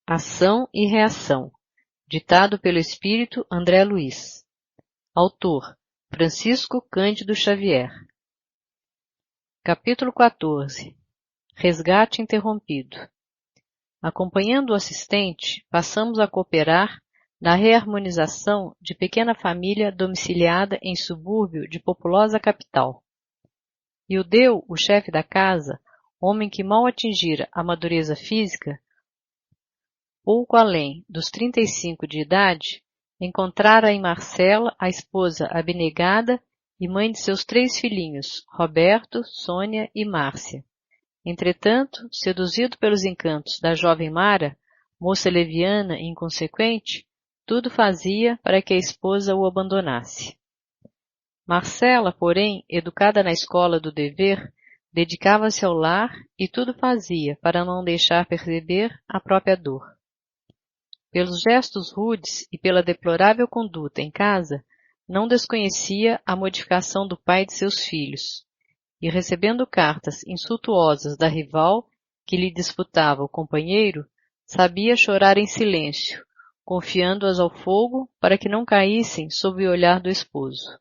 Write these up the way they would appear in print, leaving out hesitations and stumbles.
Ação e reação. Ditado pelo espírito André Luiz. Autor: Francisco Cândido Xavier. Capítulo 14. Resgate interrompido. Acompanhando o assistente, passamos a cooperar na reharmonização de pequena família domiciliada em subúrbio de populosa capital. Ildeu, o chefe da casa, homem que mal atingira a madureza física, pouco além dos 35 de idade, encontrara em Marcela a esposa abnegada e mãe de seus 3 filhinhos, Roberto, Sônia e Márcia. Entretanto, seduzido pelos encantos da jovem Mara, moça leviana e inconsequente, tudo fazia para que a esposa o abandonasse. Marcela, porém, educada na escola do dever, dedicava-se ao lar e tudo fazia para não deixar perceber a própria dor. Pelos gestos rudes e pela deplorável conduta em casa, não desconhecia a modificação do pai de seus filhos, e recebendo cartas insultuosas da rival que lhe disputava o companheiro, sabia chorar em silêncio, confiando-as ao fogo para que não caíssem sob o olhar do esposo.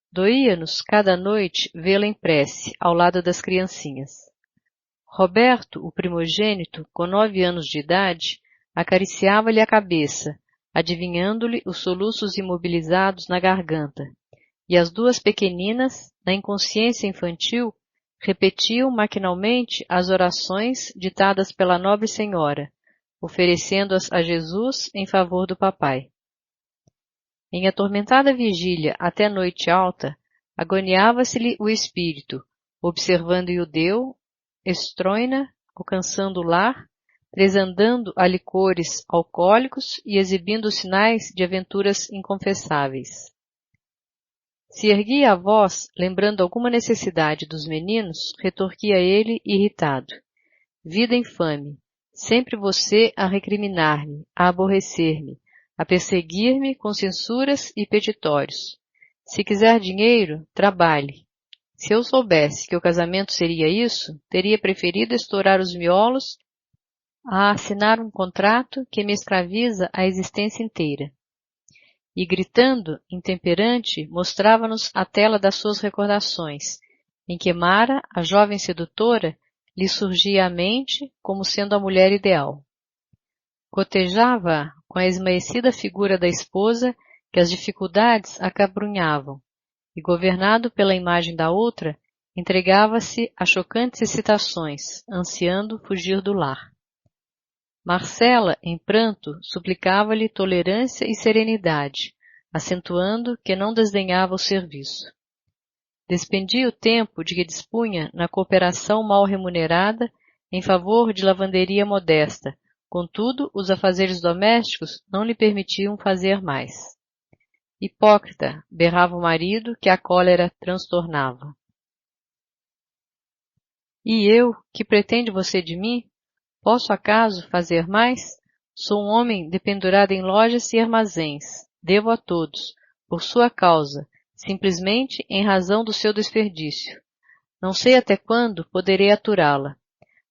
Doía-nos cada noite vê-la em prece ao lado das criancinhas. Roberto, o primogênito, com 9 anos de idade, acariciava-lhe a cabeça, adivinhando-lhe os soluços imobilizados na garganta, e as 2 pequeninas, na inconsciência infantil, repetiam maquinalmente as orações ditadas pela nobre senhora, oferecendo-as a Jesus em favor do papai. Em atormentada vigília até noite alta, agoniava-se-lhe o espírito, observando Ildeu, estróina, alcançando o lar, tresandando a licores alcoólicos e exibindo sinais de aventuras inconfessáveis. Se erguia a voz, lembrando alguma necessidade dos meninos, retorquia ele, irritado. Vida infame, sempre você a recriminar-me, a aborrecer-me, a perseguir-me com censuras e petitórios. Se quiser dinheiro, trabalhe. Se eu soubesse que o casamento seria isso, teria preferido estourar os miolos a assinar um contrato que me escraviza a existência inteira. E gritando, intemperante, mostrava-nos a tela das suas recordações, em que Mara, a jovem sedutora, lhe surgia à mente como sendo a mulher ideal. Cotejava-a com a esmaecida figura da esposa que as dificuldades acabrunhavam, e governado pela imagem da outra, entregava-se a chocantes excitações, ansiando fugir do lar. Marcela, em pranto, suplicava-lhe tolerância e serenidade, acentuando que não desdenhava o serviço. Despendia o tempo de que dispunha na cooperação mal remunerada em favor de lavanderia modesta, contudo os afazeres domésticos não lhe permitiam fazer mais. Hipócrita, berrava o marido que a cólera transtornava. E eu, que pretende você de mim? Posso acaso fazer mais? Sou um homem dependurado em lojas e armazéns. Devo a todos, por sua causa, simplesmente em razão do seu desperdício. Não sei até quando poderei aturá-la.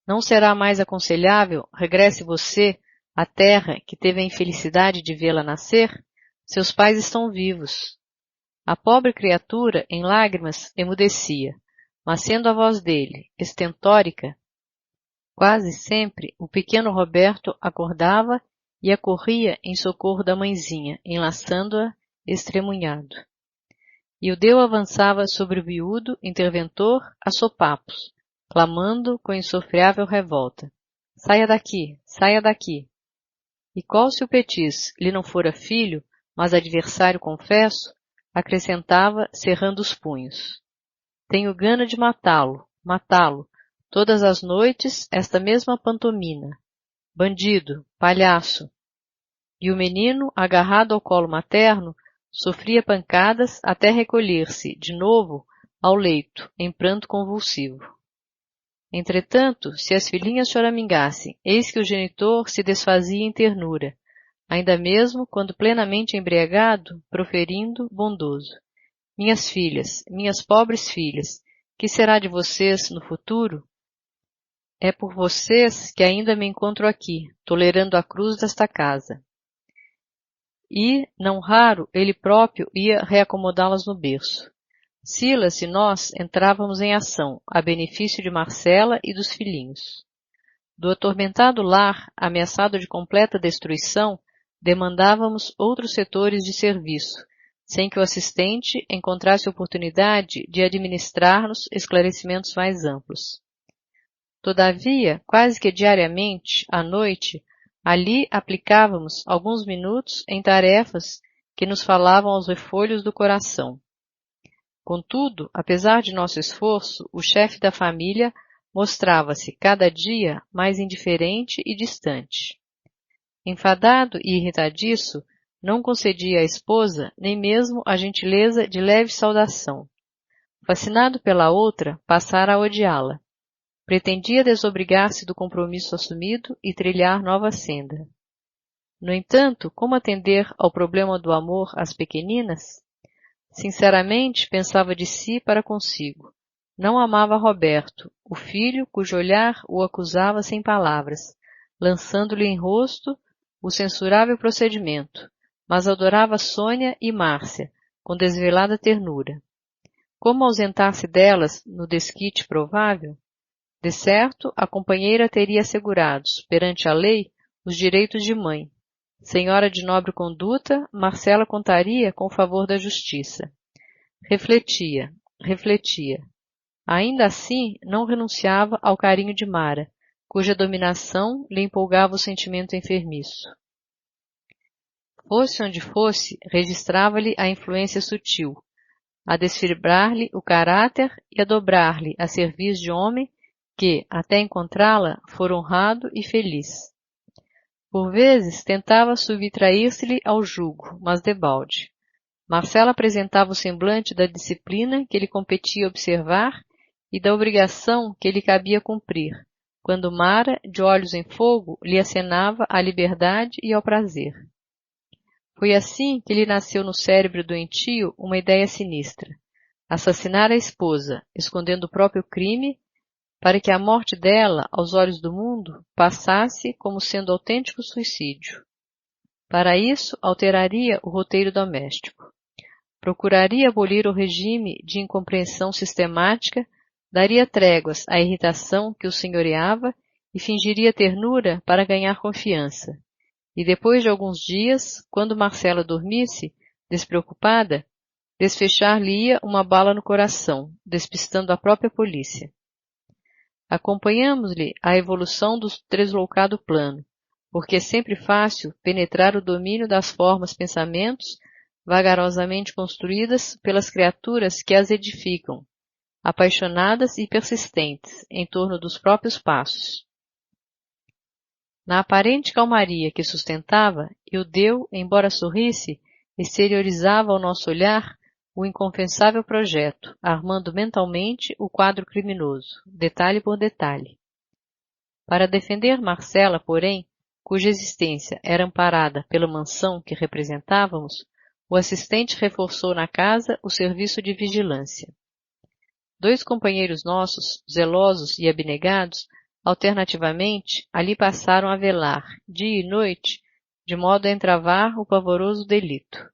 Não será mais aconselhável regresse você à terra que teve a infelicidade de vê-la nascer? Seus pais estão vivos. A pobre criatura, em lágrimas, emudecia, mas sendo a voz dele estentórica, quase sempre o pequeno Roberto acordava e acorria em socorro da mãezinha, enlaçando-a estremunhado. Ildeu avançava sobre o miúdo interventor a sopapos, clamando com insofreável revolta. Saia daqui, saia daqui! E qual se o Petis lhe não fora filho, mas adversário confesso, acrescentava cerrando os punhos. Tenho gana de matá-lo, matá-lo, todas as noites esta mesma pantomina. Bandido, palhaço. E o menino, agarrado ao colo materno, sofria pancadas até recolher-se, de novo, ao leito, em pranto convulsivo. Entretanto, se as filhinhas choramingassem, eis que o genitor se desfazia em ternura, ainda mesmo quando plenamente embriagado, proferindo, bondoso. Minhas filhas, minhas pobres filhas, que será de vocês no futuro? É por vocês que ainda me encontro aqui, tolerando a cruz desta casa. E, não raro, ele próprio ia reacomodá-las no berço. Silas e nós entrávamos em ação, a benefício de Marcela e dos filhinhos. Do atormentado lar, ameaçado de completa destruição, demandávamos outros setores de serviço, sem que o assistente encontrasse oportunidade de administrar-nos esclarecimentos mais amplos. Todavia, quase que diariamente, à noite, ali aplicávamos alguns minutos em tarefas que nos falavam aos refolhos do coração. Contudo, apesar de nosso esforço, o chefe da família mostrava-se cada dia mais indiferente e distante. Enfadado e irritadiço, não concedia à esposa nem mesmo a gentileza de leve saudação. Fascinado pela outra, passara a odiá-la. Pretendia desobrigar-se do compromisso assumido e trilhar nova senda. No entanto, como atender ao problema do amor às pequeninas? Sinceramente, pensava de si para consigo. Não amava Roberto, o filho cujo olhar o acusava sem palavras, lançando-lhe em rosto o censurável procedimento, mas adorava Sônia e Márcia, com desvelada ternura. Como ausentar-se delas no desquite provável? De certo, a companheira teria assegurados, perante a lei, os direitos de mãe. Senhora de nobre conduta, Marcela contaria com o favor da justiça. Refletia. Ainda assim, não renunciava ao carinho de Mara, cuja dominação lhe empolgava o sentimento enfermiço. Fosse onde fosse, registrava-lhe a influência sutil, a desfibrar-lhe o caráter e a dobrar-lhe a cerviz de homem que, até encontrá-la, fora honrado e feliz. Por vezes tentava subtrair-se-lhe ao jugo, mas debalde. Marcela apresentava o semblante da disciplina que lhe competia observar e da obrigação que lhe cabia cumprir, quando Mara, de olhos em fogo, lhe acenava à liberdade e ao prazer. Foi assim que lhe nasceu no cérebro doentio uma ideia sinistra: assassinar a esposa, escondendo o próprio crime, para que a morte dela, aos olhos do mundo, passasse como sendo autêntico suicídio. Para isso, alteraria o roteiro doméstico. Procuraria abolir o regime de incompreensão sistemática, daria tréguas à irritação que o senhoreava e fingiria ternura para ganhar confiança. E depois de alguns dias, quando Marcela dormisse, despreocupada, desfechar-lhe-ia uma bala no coração, despistando a própria polícia. Acompanhamos-lhe a evolução do tresloucado plano, porque é sempre fácil penetrar o domínio das formas pensamentos vagarosamente construídas pelas criaturas que as edificam, apaixonadas e persistentes, em torno dos próprios passos. Na aparente calmaria que sustentava, Eudeu, embora sorrisse, exteriorizava ao nosso olhar o inconfessável projeto, armando mentalmente o quadro criminoso, detalhe por detalhe. Para defender Marcela, porém, cuja existência era amparada pela mansão que representávamos, o assistente reforçou na casa o serviço de vigilância. 2 companheiros nossos, zelosos e abnegados, alternativamente, ali passaram a velar, dia e noite, de modo a entravar o pavoroso delito.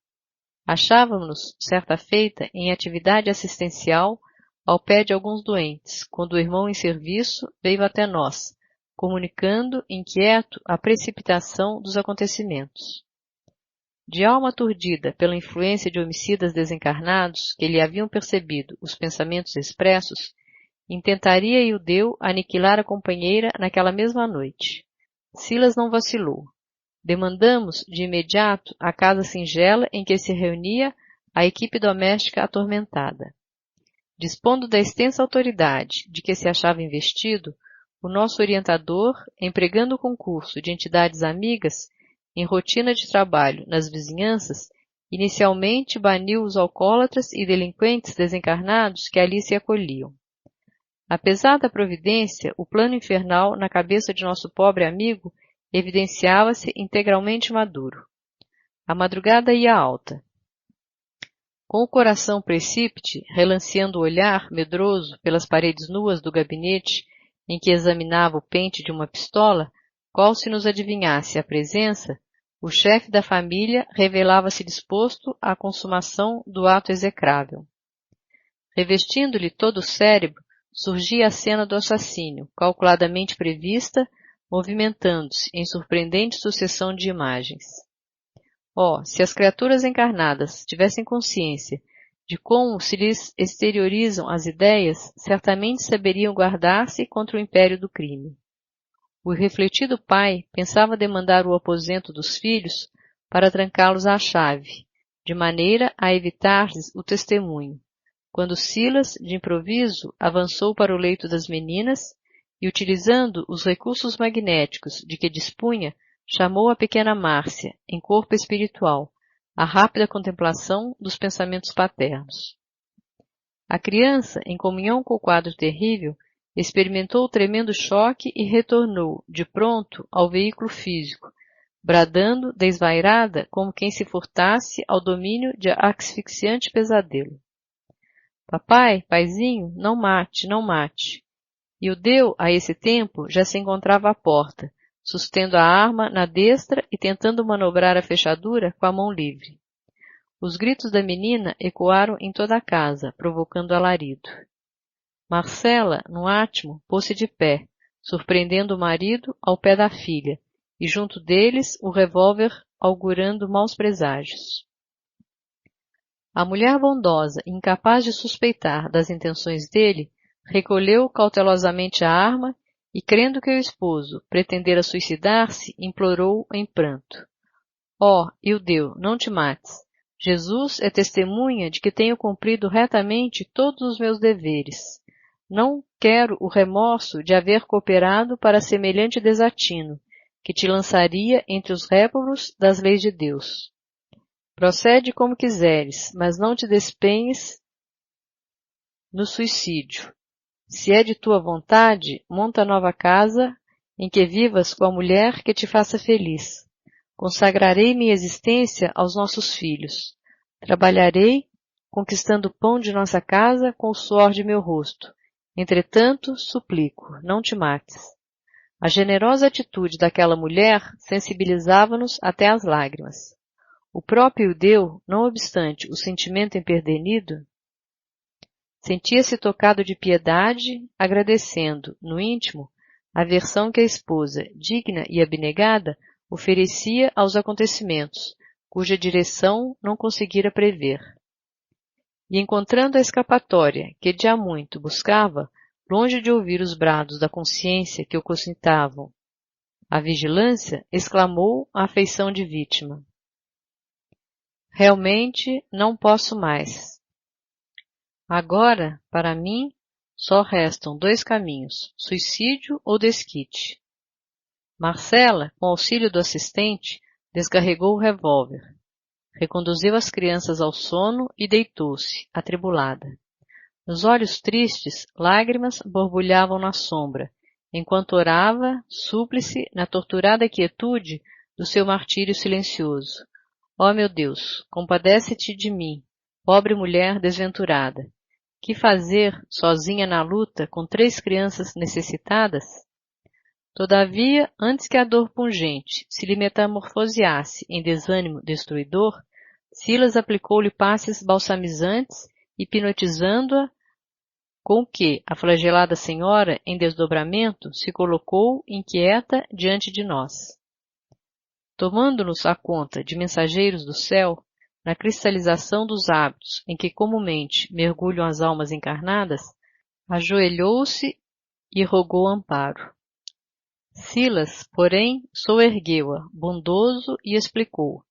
Achávamos-nos, certa feita, em atividade assistencial, ao pé de alguns doentes, quando o irmão em serviço veio até nós, comunicando, inquieto, a precipitação dos acontecimentos. De alma aturdida pela influência de homicidas desencarnados que lhe haviam percebido os pensamentos expressos, intentaria Eudeu aniquilar a companheira naquela mesma noite. Silas não vacilou. Demandamos, de imediato, a casa singela em que se reunia a equipe doméstica atormentada. Dispondo da extensa autoridade de que se achava investido, o nosso orientador, empregando o concurso de entidades amigas, em rotina de trabalho nas vizinhanças, inicialmente baniu os alcoólatras e delinquentes desencarnados que ali se acolhiam. Apesar da providência, o plano infernal na cabeça de nosso pobre amigo evidenciava-se integralmente maduro. A madrugada ia alta. Com o coração precípite, relanceando o olhar medroso pelas paredes nuas do gabinete em que examinava o pente de uma pistola, qual se nos adivinhasse a presença, o chefe da família revelava-se disposto à consumação do ato execrável. Revestindo-lhe todo o cérebro, surgia a cena do assassínio, calculadamente prevista, movimentando-se em surpreendente sucessão de imagens. Oh, se as criaturas encarnadas tivessem consciência de como se lhes exteriorizam as ideias, certamente saberiam guardar-se contra o império do crime. O irrefletido pai pensava demandar o aposento dos filhos para trancá-los à chave, de maneira a evitar-lhes o testemunho, quando Silas, de improviso, avançou para o leito das meninas e, utilizando os recursos magnéticos de que dispunha, chamou a pequena Márcia, em corpo espiritual, à rápida contemplação dos pensamentos paternos. A criança, em comunhão com o quadro terrível, experimentou o tremendo choque e retornou, de pronto, ao veículo físico, bradando, desvairada, como quem se furtasse ao domínio de asfixiante pesadelo. Papai, paizinho, não mate, não mate. E o Deu, a esse tempo, já se encontrava à porta, sustendo a arma na destra e tentando manobrar a fechadura com a mão livre. Os gritos da menina ecoaram em toda a casa, provocando alarido. Marcela, no átimo, pôs-se de pé, surpreendendo o marido ao pé da filha, e junto deles o revólver augurando maus preságios. A mulher bondosa, incapaz de suspeitar das intenções dele, recolheu cautelosamente a arma e, crendo que o esposo pretendera suicidar-se, implorou em pranto. Ó, Ildeu, não te mates. Jesus é testemunha de que tenho cumprido retamente todos os meus deveres. Não quero o remorso de haver cooperado para semelhante desatino, que te lançaria entre os réprobos das leis de Deus. Procede como quiseres, mas não te despenhes no suicídio. Se é de tua vontade, monta nova casa em que vivas com a mulher que te faça feliz. Consagrarei minha existência aos nossos filhos. Trabalharei, conquistando o pão de nossa casa com o suor de meu rosto. Entretanto, suplico, não te mates. A generosa atitude daquela mulher sensibilizava-nos até às lágrimas. O próprio Deu, não obstante o sentimento empedernido, sentia-se tocado de piedade, agradecendo, no íntimo, a versão que a esposa, digna e abnegada, oferecia aos acontecimentos, cuja direção não conseguira prever. E encontrando a escapatória que de há muito buscava, longe de ouvir os brados da consciência que o cogitavam, a vigilância, exclamou a afeição de vítima. Realmente não posso mais. Agora, para mim, só restam dois caminhos, suicídio ou desquite. Marcela, com auxílio do assistente, descarregou o revólver, reconduziu as crianças ao sono e deitou-se, atribulada. Nos olhos tristes, lágrimas borbulhavam na sombra, enquanto orava, súplice, na torturada quietude do seu martírio silencioso. Ó meu Deus, compadece-te de mim, pobre mulher desventurada. Que fazer, sozinha na luta, com 3 crianças necessitadas? Todavia, antes que a dor pungente se lhe metamorfoseasse em desânimo destruidor, Silas aplicou-lhe passes balsamizantes, hipnotizando-a, com que a flagelada senhora, em desdobramento, se colocou inquieta diante de nós. Tomando-nos a conta de mensageiros do céu, na cristalização dos hábitos em que comumente mergulham as almas encarnadas, ajoelhou-se e rogou amparo. Silas, porém, soergueu-a, bondoso, e explicou.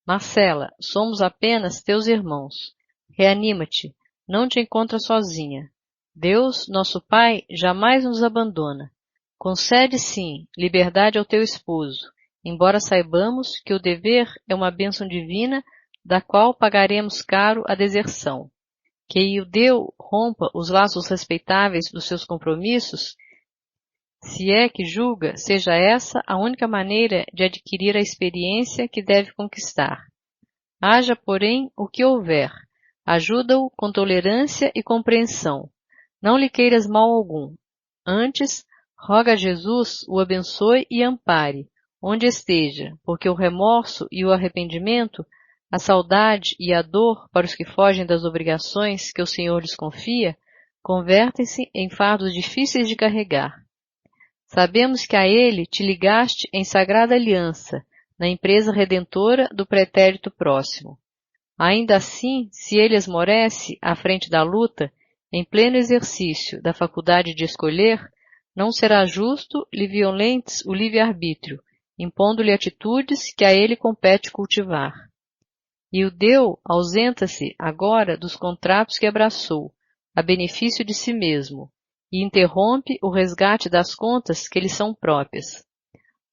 Marcela, somos apenas teus irmãos. Reanima-te, não te encontras sozinha. Deus, nosso Pai, jamais nos abandona. Concede, sim, liberdade ao teu esposo, embora saibamos que o dever é uma bênção divina da qual pagaremos caro a deserção. Que Ildeu rompa os laços respeitáveis dos seus compromissos, se é que julga seja essa a única maneira de adquirir a experiência que deve conquistar. Haja, porém, o que houver, ajuda-o com tolerância e compreensão. Não lhe queiras mal algum. Antes, roga a Jesus o abençoe e ampare, onde esteja, porque o remorso e o arrependimento, a saudade e a dor para os que fogem das obrigações que o Senhor lhes confia, convertem-se em fardos difíceis de carregar. Sabemos que a Ele te ligaste em sagrada aliança, na empresa redentora do pretérito próximo. Ainda assim, se ele esmorece à frente da luta, em pleno exercício da faculdade de escolher, não será justo lhe violentes o livre-arbítrio, impondo-lhe atitudes que a ele compete cultivar. E o Deu ausenta-se agora dos contratos que abraçou, a benefício de si mesmo, e interrompe o resgate das contas que lhe são próprias.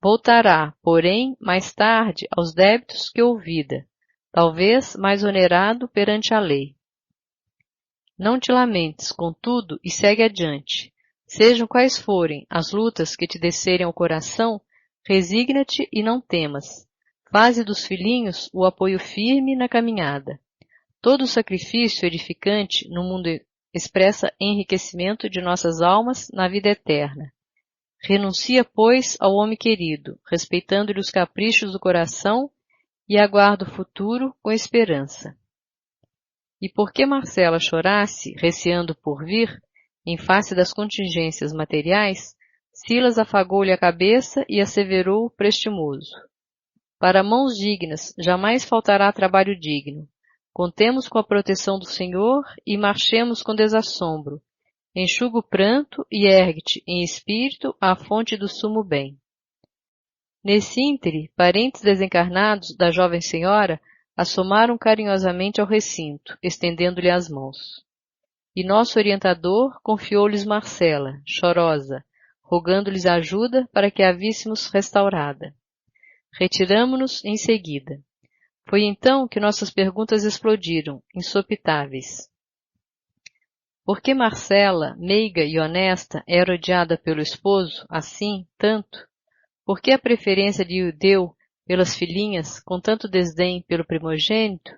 Voltará, porém, mais tarde aos débitos que ouvida, talvez mais onerado perante a lei. Não te lamentes, contudo, e segue adiante. Sejam quais forem as lutas que te descerem ao coração, resigna-te e não temas. Faze dos filhinhos o apoio firme na caminhada. Todo sacrifício edificante no mundo expressa enriquecimento de nossas almas na vida eterna. Renuncia, pois, ao homem querido, respeitando-lhe os caprichos do coração, e aguarda o futuro com esperança. E porque Marcela chorasse, receando por vir, em face das contingências materiais, Silas afagou-lhe a cabeça e asseverou prestimoso: para mãos dignas jamais faltará trabalho digno. Contemos com a proteção do Senhor e marchemos com desassombro. Enxuga o pranto e ergue-te em espírito à fonte do sumo bem. Nesse íntere, parentes desencarnados da jovem senhora assomaram carinhosamente ao recinto, estendendo-lhe as mãos. E nosso orientador confiou-lhes Marcela, chorosa, rogando-lhes ajuda para que a víssemos restaurada. Retiramo-nos em seguida. Foi então que nossas perguntas explodiram, insopitáveis. Por que Marcela, meiga e honesta, era odiada pelo esposo, assim, tanto? Por que a preferência de Eudeu pelas filhinhas, com tanto desdém pelo primogênito?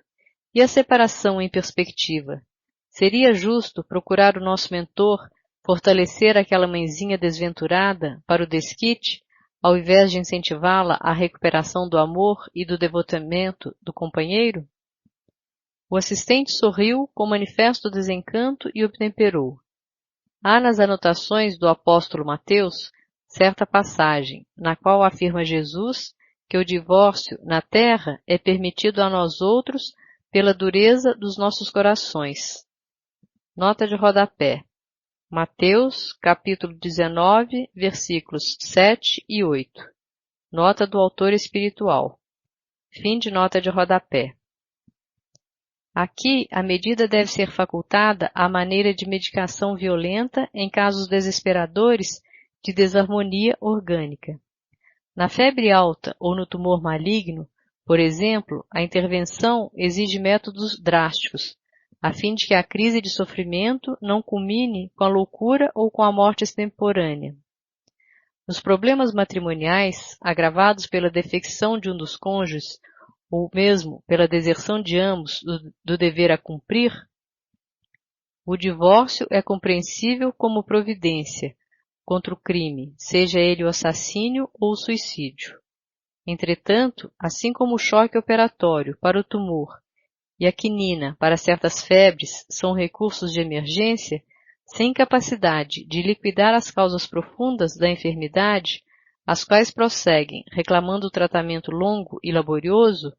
E a separação em perspectiva? Seria justo procurar o nosso mentor fortalecer aquela mãezinha desventurada para o desquite, ao invés de incentivá-la à recuperação do amor e do devotamento do companheiro? O assistente sorriu com manifesto desencanto e obtemperou. Há nas anotações do apóstolo Mateus certa passagem, na qual afirma Jesus que o divórcio na terra é permitido a nós outros pela dureza dos nossos corações. Nota de rodapé. Mateus, capítulo 19, versículos 7 e 8. Nota do autor espiritual. Fim de nota de rodapé. Aqui, a medida deve ser facultada à maneira de medicação violenta em casos desesperadores de desarmonia orgânica. Na febre alta ou no tumor maligno, por exemplo, a intervenção exige métodos drásticos, a fim de que a crise de sofrimento não culmine com a loucura ou com a morte extemporânea. Nos problemas matrimoniais, agravados pela defecção de um dos cônjuges, ou mesmo pela deserção de ambos do dever a cumprir, o divórcio é compreensível como providência contra o crime, seja ele o assassínio ou o suicídio. Entretanto, assim como o choque operatório para o tumor e a quinina para certas febres são recursos de emergência, sem capacidade de liquidar as causas profundas da enfermidade, as quais prosseguem reclamando o tratamento longo e laborioso,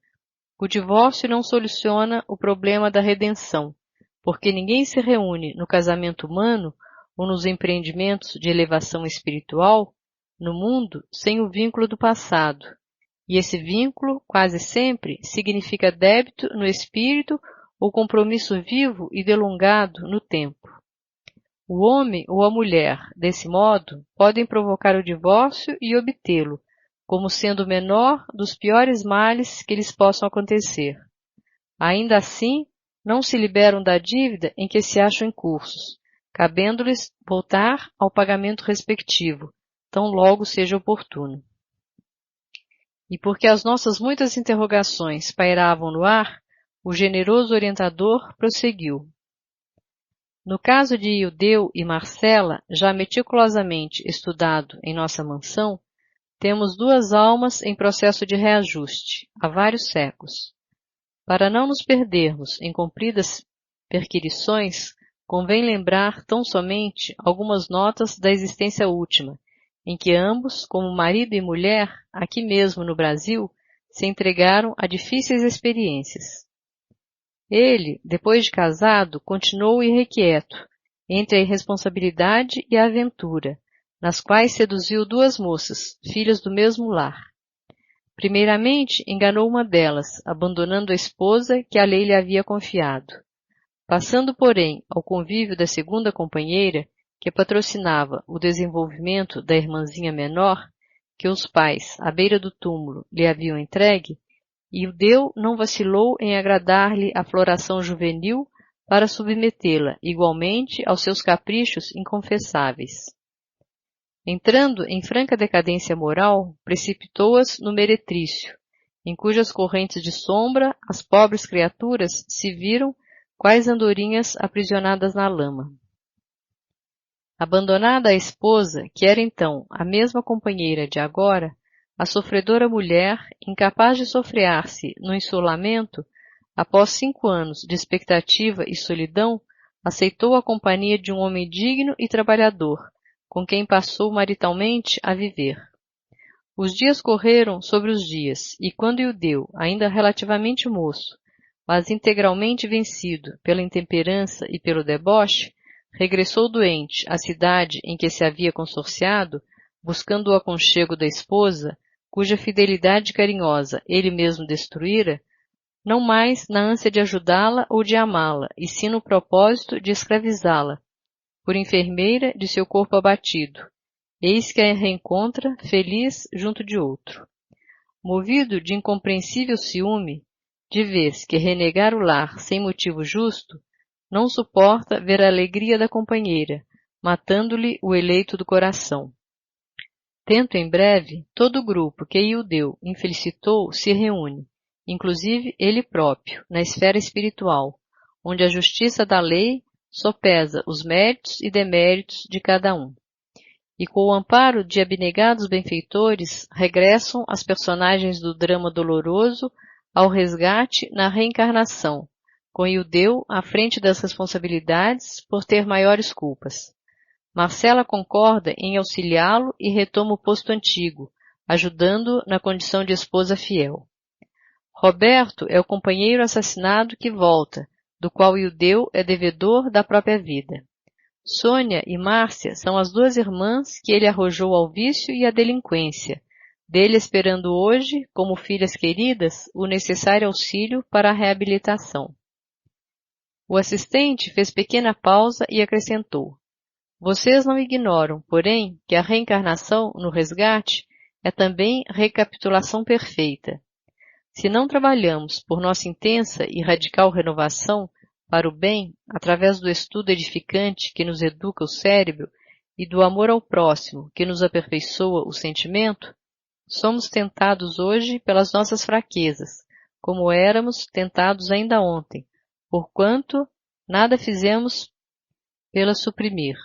o divórcio não soluciona o problema da redenção, porque ninguém se reúne no casamento humano ou nos empreendimentos de elevação espiritual, no mundo, sem o vínculo do passado. E esse vínculo, quase sempre, significa débito no espírito ou compromisso vivo e delongado no tempo. O homem ou a mulher, desse modo, podem provocar o divórcio e obtê-lo, como sendo o menor dos piores males que lhes possam acontecer. Ainda assim, não se liberam da dívida em que se acham incursos, cabendo-lhes voltar ao pagamento respectivo, tão logo seja oportuno. E porque as nossas muitas interrogações pairavam no ar, o generoso orientador prosseguiu. No caso de Ildeu e Marcela, já meticulosamente estudado em nossa mansão, temos duas almas em processo de reajuste, há vários séculos. Para não nos perdermos em compridas perquirições, convém lembrar tão somente algumas notas da existência última, em que ambos, como marido e mulher, aqui mesmo no Brasil, se entregaram a difíceis experiências. Ele, depois de casado, continuou irrequieto, entre a irresponsabilidade e a aventura, nas quais seduziu duas moças, filhas do mesmo lar. Primeiramente, enganou uma delas, abandonando a esposa que a lei lhe havia confiado. Passando, porém, ao convívio da segunda companheira, que patrocinava o desenvolvimento da irmãzinha menor, que os pais, à beira do túmulo, lhe haviam entregue, Ildeu não vacilou em agradar-lhe a floração juvenil para submetê-la, igualmente, aos seus caprichos inconfessáveis. Entrando em franca decadência moral, precipitou-as no meretrício, em cujas correntes de sombra as pobres criaturas se viram quais andorinhas aprisionadas na lama. Abandonada a esposa, que era então a mesma companheira de agora, a sofredora mulher, incapaz de sofrear-se no insolamento, após 5 anos de expectativa e solidão, aceitou a companhia de um homem digno e trabalhador, com quem passou maritalmente a viver. Os dias correram sobre os dias, e quando Ildeu, ainda relativamente moço, mas integralmente vencido pela intemperança e pelo deboche, regressou doente à cidade em que se havia consorciado, buscando o aconchego da esposa, cuja fidelidade carinhosa ele mesmo destruíra, não mais na ânsia de ajudá-la ou de amá-la, e sim no propósito de escravizá-la, por enfermeira de seu corpo abatido. Eis que a reencontra, feliz, junto de outro. Movido de incompreensível ciúme, de vez que renegar o lar sem motivo justo, não suporta ver a alegria da companheira, matando-lhe o eleito do coração. Tento em breve, todo o grupo que Ildeu infelicitou se reúne, inclusive ele próprio, na esfera espiritual, onde a justiça da lei sopesa os méritos e deméritos de cada um. E com o amparo de abnegados benfeitores, regressam as personagens do drama doloroso ao resgate na reencarnação, com Ildeu à frente das responsabilidades por ter maiores culpas. Marcela concorda em auxiliá-lo e retoma o posto antigo, ajudando-o na condição de esposa fiel. Roberto é o companheiro assassinado que volta, do qual Ildeu é devedor da própria vida. Sônia e Márcia são as duas irmãs que ele arrojou ao vício e à delinquência, dele esperando hoje, como filhas queridas, o necessário auxílio para a reabilitação. O assistente fez pequena pausa e acrescentou: Vocês não ignoram, porém, que a reencarnação no resgate é também recapitulação perfeita. Se não trabalhamos por nossa intensa e radical renovação para o bem, através do estudo edificante que nos educa o cérebro e do amor ao próximo que nos aperfeiçoa o sentimento, somos tentados hoje pelas nossas fraquezas, como éramos tentados ainda ontem, porquanto nada fizemos pela suprimir,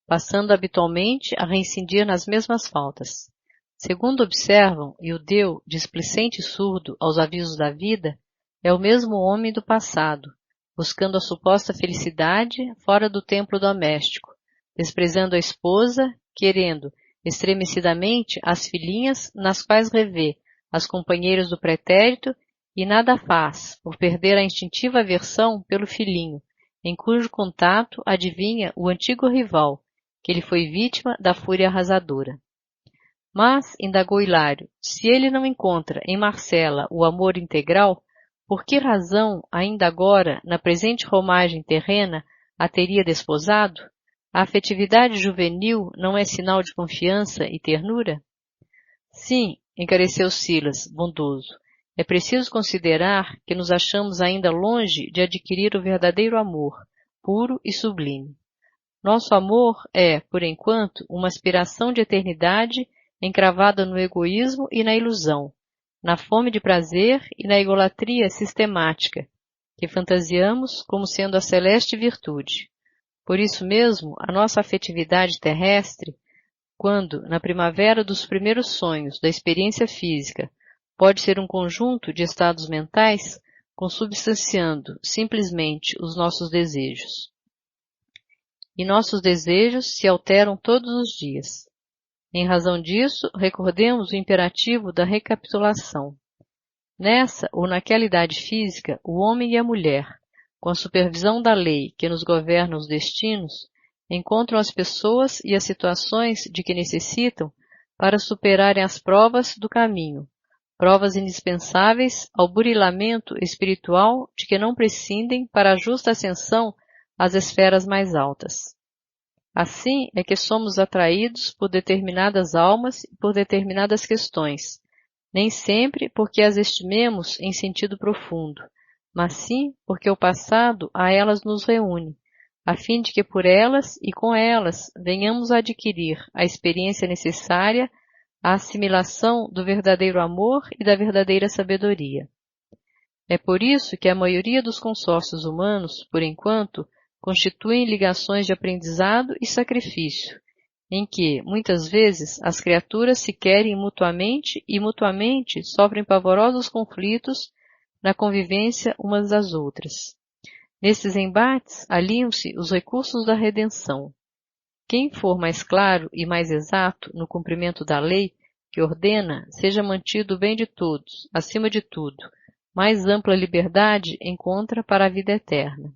passando habitualmente a reincidir nas mesmas faltas. Segundo observam, Ildeu, displicente e surdo aos avisos da vida, é o mesmo homem do passado, buscando a suposta felicidade fora do templo doméstico, desprezando a esposa, querendo estremecidamente as filhinhas nas quais revê as companheiras do pretérito e nada faz por perder a instintiva aversão pelo filhinho, em cujo contato adivinha o antigo rival, que ele foi vítima da fúria arrasadora. Mas, indagou Hilário, se ele não encontra em Marcela o amor integral, por que razão, ainda agora, na presente romagem terrena, a teria desposado? A afetividade juvenil não é sinal de confiança e ternura? Sim, encareceu Silas, bondoso. É preciso considerar que nos achamos ainda longe de adquirir o verdadeiro amor, puro e sublime. Nosso amor é, por enquanto, uma aspiração de eternidade encravada no egoísmo e na ilusão, na fome de prazer e na egolatria sistemática, que fantasiamos como sendo a celeste virtude. Por isso mesmo, a nossa afetividade terrestre, quando, na primavera dos primeiros sonhos da experiência física, pode ser um conjunto de estados mentais, consubstanciando simplesmente os nossos desejos. E nossos desejos se alteram todos os dias. Em razão disso, recordemos o imperativo da recapitulação. Nessa ou naquela idade física, o homem e a mulher, com a supervisão da lei que nos governa os destinos, encontram as pessoas e as situações de que necessitam para superarem as provas do caminho, provas indispensáveis ao burilamento espiritual de que não prescindem para a justa ascensão às esferas mais altas. Assim é que somos atraídos por determinadas almas e por determinadas questões, nem sempre porque as estimemos em sentido profundo, mas sim porque o passado a elas nos reúne, a fim de que por elas e com elas venhamos a adquirir a experiência necessária à assimilação do verdadeiro amor e da verdadeira sabedoria. É por isso que a maioria dos consórcios humanos, por enquanto, constituem ligações de aprendizado e sacrifício, em que, muitas vezes, as criaturas se querem mutuamente e mutuamente sofrem pavorosos conflitos na convivência umas das outras. Nesses embates, aliam-se os recursos da redenção. Quem for mais claro e mais exato no cumprimento da lei que ordena, seja mantido o bem de todos, acima de tudo, mais ampla liberdade encontra para a vida eterna.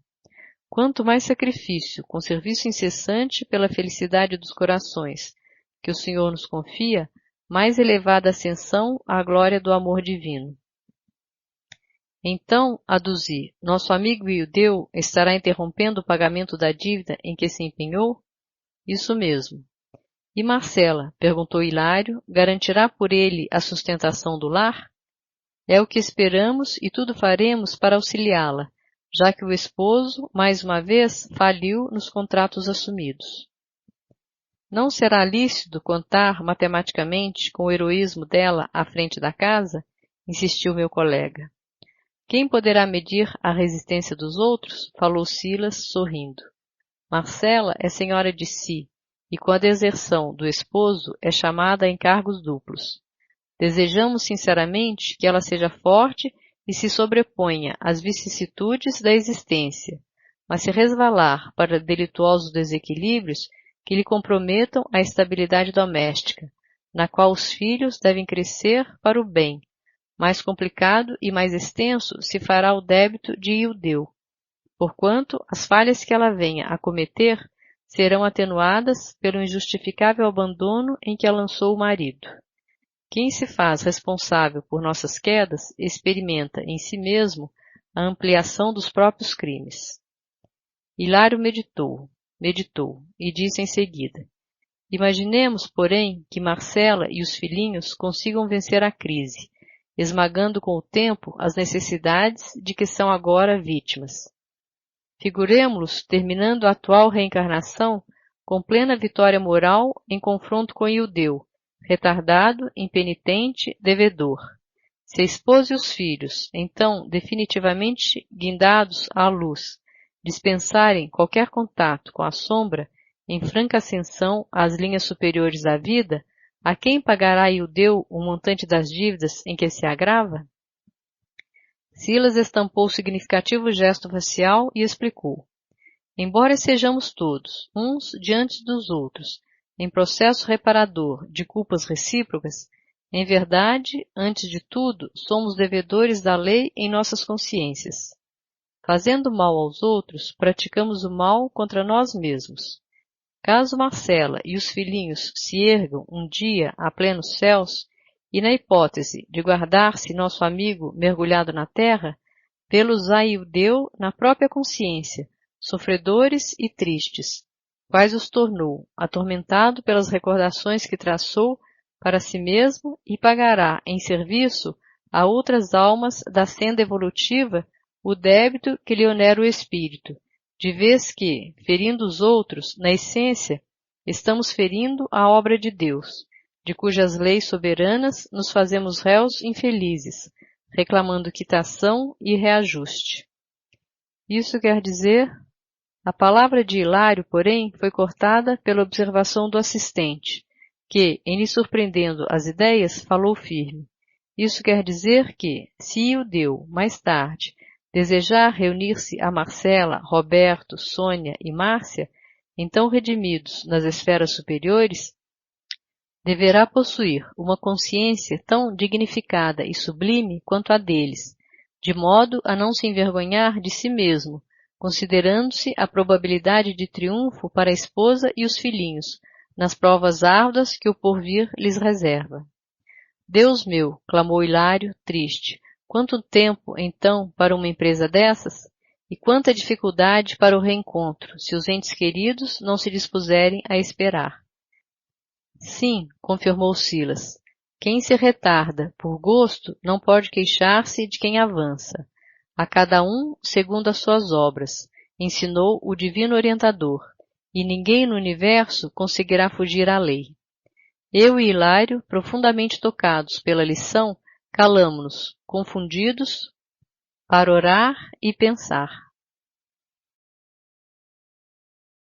Quanto mais sacrifício, com serviço incessante pela felicidade dos corações, que o Senhor nos confia, mais elevada ascensão à glória do amor divino. Então, aduzi, nosso amigo Ildeu estará interrompendo o pagamento da dívida em que se empenhou? Isso mesmo. E Marcela, perguntou Hilário, garantirá por ele a sustentação do lar? É o que esperamos e tudo faremos para auxiliá-la, já que o esposo, mais uma vez, faliu nos contratos assumidos. Não será lícito contar matematicamente com o heroísmo dela à frente da casa? Insistiu meu colega. Quem poderá medir a resistência dos outros? Falou Silas, sorrindo. Marcela é senhora de si, e com a deserção do esposo é chamada a encargos duplos. Desejamos sinceramente que ela seja forte e se sobreponha às vicissitudes da existência, mas se resvalar para delituosos desequilíbrios que lhe comprometam a estabilidade doméstica, na qual os filhos devem crescer para o bem. Mais complicado e mais extenso se fará o débito de Ildeu, porquanto as falhas que ela venha a cometer serão atenuadas pelo injustificável abandono em que a lançou o marido. Quem se faz responsável por nossas quedas experimenta em si mesmo a ampliação dos próprios crimes. Hilário meditou e disse em seguida: Imaginemos, porém, que Marcela e os filhinhos consigam vencer a crise, esmagando com o tempo as necessidades de que são agora vítimas. Figuremo-los terminando a atual reencarnação com plena vitória moral em confronto com Ildeu, retardado, impenitente, devedor. Se a esposa e os filhos, então definitivamente guindados à luz, dispensarem qualquer contato com a sombra, em franca ascensão às linhas superiores da vida, a quem pagará Ildeu o montante das dívidas em que se agrava? Silas estampou significativo gesto facial e explicou. Embora sejamos todos, uns diante dos outros, em processo reparador de culpas recíprocas, em verdade, antes de tudo, somos devedores da lei em nossas consciências. Fazendo mal aos outros, praticamos o mal contra nós mesmos. Caso Marcela e os filhinhos se ergam um dia a plenos céus, e na hipótese de guardar-se nosso amigo mergulhado na terra, vê-los a Ildeu na própria consciência, sofredores e tristes, quais os tornou, atormentado pelas recordações que traçou para si mesmo e pagará em serviço a outras almas da senda evolutiva o débito que lhe onera o espírito, de vez que, ferindo os outros, na essência, estamos ferindo a obra de Deus, de cujas leis soberanas nos fazemos réus infelizes, reclamando quitação e reajuste. Isso quer dizer, A palavra de Hilário, porém, foi cortada pela observação do assistente, que, em lhe surpreendendo as ideias, falou firme. Isso quer dizer que, se o deu, mais tarde, desejar reunir-se a Marcela, Roberto, Sônia e Márcia, então redimidos nas esferas superiores, deverá possuir uma consciência tão dignificada e sublime quanto a deles, de modo a não se envergonhar de si mesmo, considerando-se a probabilidade de triunfo para a esposa e os filhinhos, nas provas árduas que o porvir lhes reserva. Deus meu, clamou Hilário, triste, quanto tempo, então, para uma empresa dessas? E quanta dificuldade para o reencontro, se os entes queridos não se dispuserem a esperar. Sim, confirmou Silas. Quem se retarda, por gosto, não pode queixar-se de quem avança. A cada um segundo as suas obras, ensinou o divino orientador, e ninguém no universo conseguirá fugir à lei. Eu e Hilário, profundamente tocados pela lição, calamo-nos, confundidos, para orar e pensar.